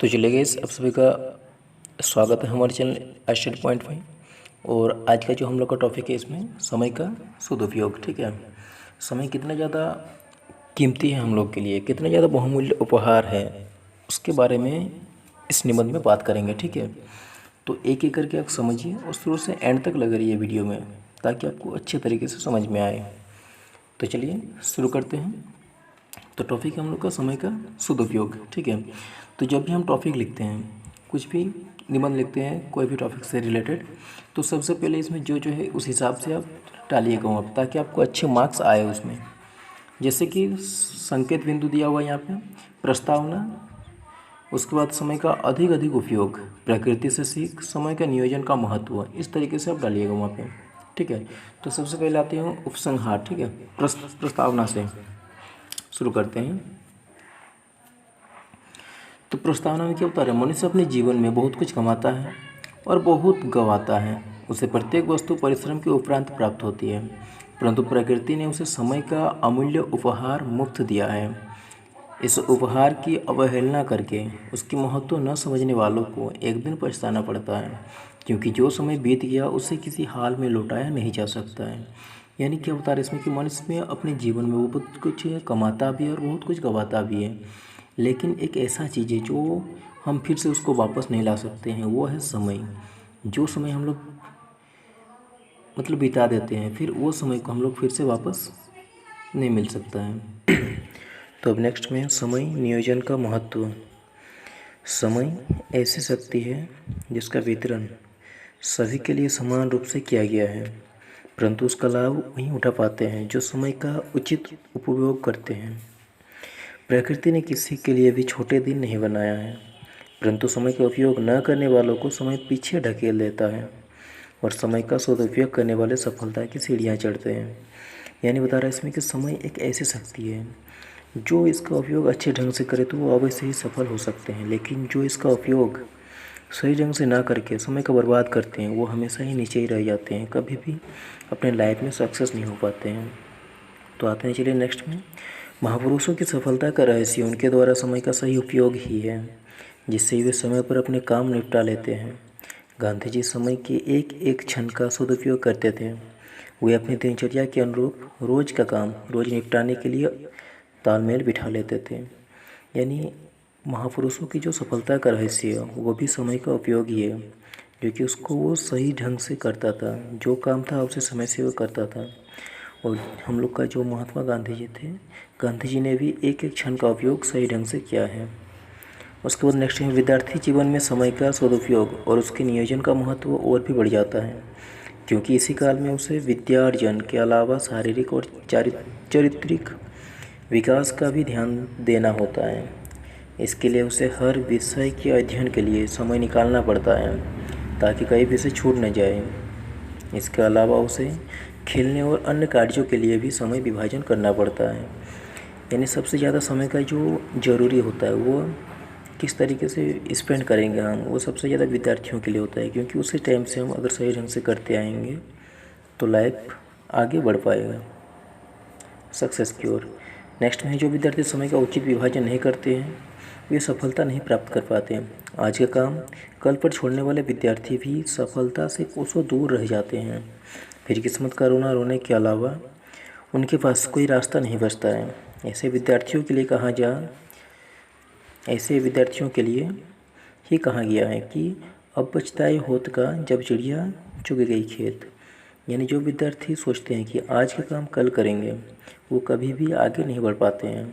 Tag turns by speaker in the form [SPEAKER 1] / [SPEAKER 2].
[SPEAKER 1] तो चलिए गाइस, आप सभी का स्वागत है हमारे चैनल स्टडी पॉइंट में। और आज का जो हम लोग का टॉपिक है, इसमें समय का सदुपयोग। ठीक है, समय कितना ज़्यादा कीमती है हम लोग के लिए, कितना ज़्यादा बहुमूल्य उपहार है, उसके बारे में इस निबंध में बात करेंगे। ठीक है, तो एक एक करके आप समझिए और शुरू से एंड तक लग रही है वीडियो में, ताकि आपको अच्छे तरीके से समझ में आए। तो चलिए शुरू करते हैं। तो टॉपिक है हम लोग का समय का सदुपयोग। ठीक है, तो जब भी हम टॉपिक लिखते हैं, कुछ भी निबंध लिखते हैं कोई भी टॉपिक से रिलेटेड, तो सबसे पहले इसमें जो जो है उस हिसाब से आप टालिएगा वहाँ पर, ताकि आपको अच्छे मार्क्स आए उसमें। जैसे कि संकेत बिंदु दिया हुआ है यहाँ पे, प्रस्तावना, उसके बाद समय का अधिक अधिक उपयोग, प्रकृति से सीख, समय का नियोजन का महत्व, इस तरीके से आप डालिएगा वहाँ पे। ठीक है, तो सबसे पहले आते हैं उपसंहार। ठीक है, प्रस्तावना से शुरू करते हैं। तो प्रस्तावना में क्या बता रहे हैं, मनुष्य अपने जीवन में बहुत कुछ कमाता है और बहुत गंवाता है। उसे प्रत्येक वस्तु परिश्रम के उपरांत प्राप्त होती है, परंतु प्रकृति ने उसे समय का अमूल्य उपहार मुफ्त दिया है। इस उपहार की अवहेलना करके उसकी महत्व न समझने वालों को एक दिन पछताना पड़ता है, क्योंकि जो समय बीत गया उसे किसी हाल में लौटाया नहीं जा सकता है। यानी क्या बता रहे इसमें कि मनुष्य में अपने जीवन में वो बहुत कुछ कमाता भी है और बहुत कुछ गंवाता भी है, लेकिन एक ऐसा चीज़ है जो हम फिर से उसको वापस नहीं ला सकते हैं, वो है समय। जो समय हम लोग बिता देते हैं, फिर वो समय को हम लोग फिर से वापस नहीं मिल सकता है। तो अब नेक्स्ट में समय नियोजन का महत्व। समय ऐसी शक्ति है जिसका वितरण सभी के लिए समान रूप से किया गया है, परंतु उसका लाभ वहीं उठा पाते हैं जो समय का उचित उपयोग करते हैं। प्रकृति ने किसी के लिए भी छोटे दिन नहीं बनाया है, परंतु समय का उपयोग न करने वालों को समय पीछे ढकेल देता है और समय का सदुपयोग करने वाले सफलता की सीढ़ियाँ चढ़ते हैं। यानी बता रहा है इसमें कि समय एक ऐसी शक्ति है, जो इसका उपयोग अच्छे ढंग से करे तो वो अवश्य ही सफल हो सकते हैं, लेकिन जो इसका उपयोग सही ढंग से ना करके समय का बर्बाद करते हैं, वो हमेशा ही नीचे ही रह जाते हैं, कभी भी अपने लाइफ में सक्सेस नहीं हो पाते हैं। तो आते हैं चलिए नेक्स्ट में, महापुरुषों की सफलता का रहस्य उनके द्वारा समय का सही उपयोग ही है, जिससे वे समय पर अपने काम निपटा लेते हैं। गांधी जी समय के एक एक क्षण का सदुपयोग करते थे। वे अपनी दिनचर्या के अनुरूप रोज का काम रोज निपटाने के लिए तालमेल बिठा लेते थे। यानी महापुरुषों की जो सफलता का रहस्य है वो भी समय का उपयोग ही है, क्योंकि उसको वो सही ढंग से करता था, जो काम था उसे समय से वो करता था। और हम लोग का जो महात्मा गांधी जी थे, गांधी जी ने भी एक एक क्षण का उपयोग सही ढंग से किया है। उसके बाद नेक्स्ट है, विद्यार्थी जीवन में समय का सदुपयोग और उसके नियोजन का महत्व और भी बढ़ जाता है, क्योंकि इसी काल में उसे विद्यार्जन के अलावा शारीरिक और चारित्रिक विकास का भी ध्यान देना होता है। इसके लिए उसे हर विषय के अध्ययन के लिए समय निकालना पड़ता है, ताकि कई विषय छूट न जाए। इसके अलावा उसे खेलने और अन्य कार्यों के लिए भी समय विभाजन करना पड़ता है। यानी सबसे ज़्यादा समय का जो ज़रूरी होता है वो किस तरीके से स्पेंड करेंगे हम, वो सबसे ज़्यादा विद्यार्थियों के लिए होता है, क्योंकि उसी टाइम से हम अगर सही ढंग से करते आएंगे तो लाइफ आगे बढ़ पाएगा सक्सेस की ओर। नेक्स्ट में जो विद्यार्थी समय का उचित विभाजन नहीं करते हैं, वे सफलता नहीं प्राप्त कर पाते हैं। आज का काम कल पर छोड़ने वाले विद्यार्थी भी सफलता से कोसों दूर रह जाते हैं। फिर किस्मत का रोना रोने के अलावा उनके पास कोई रास्ता नहीं बचता है। ऐसे विद्यार्थियों के लिए ही कहा गया है कि अब पछताए होत का जब चिड़िया चुग गई खेत। यानी जो विद्यार्थी सोचते हैं कि आज का काम कल करेंगे, वो कभी भी आगे नहीं बढ़ पाते हैं।